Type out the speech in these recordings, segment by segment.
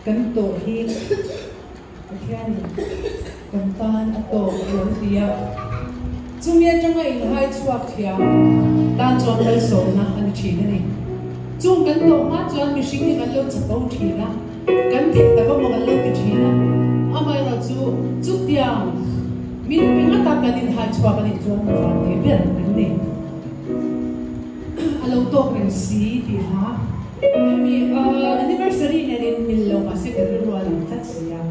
kan to hi athian kan tan ato lo dia chumia changa in hai chuak thia tan chon lai so na an chi na ni chung kan to ma chon mi sing ni kan lo chapo thi na kan the ta ba mo kan lo ti thi na amai ra chu tiang min nga ta kan in hai chuak kan in chon ma fa ni ben ni alo to kan si ti ha mi anniversary na rin millo kasi karulo lang tatsiya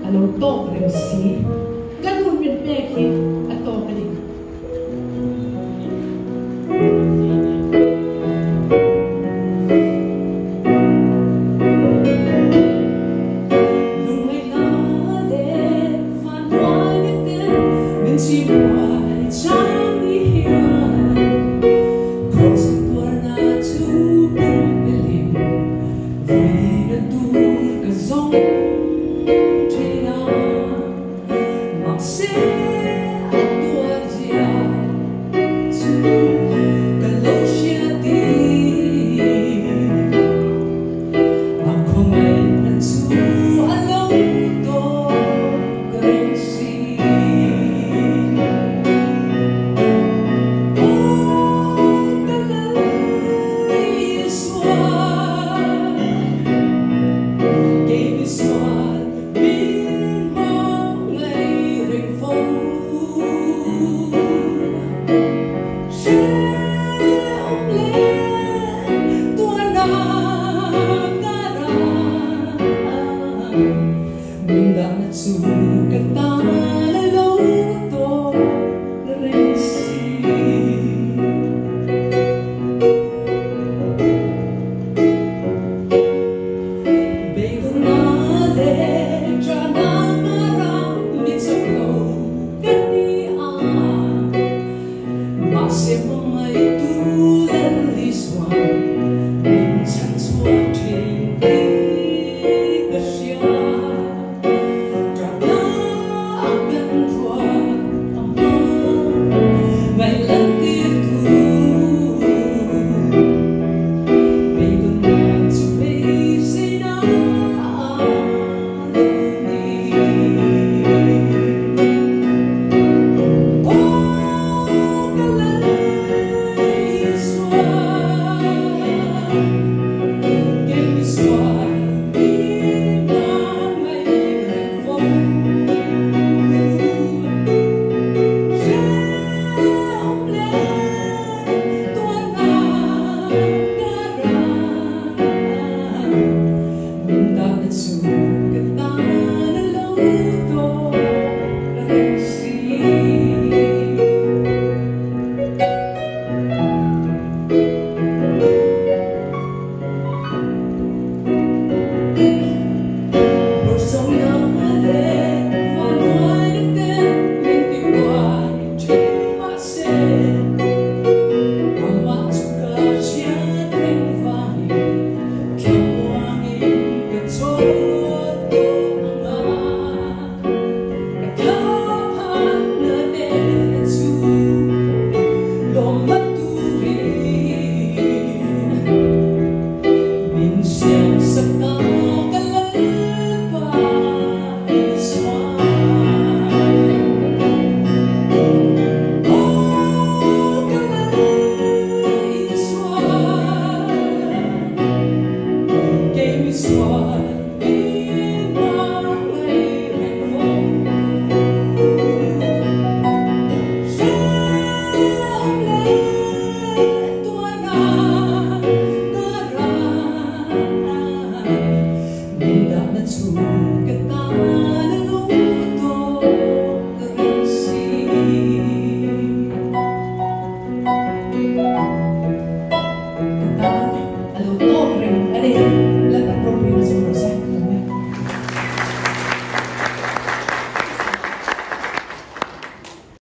alo to kan si ganun min peki ato kan Sing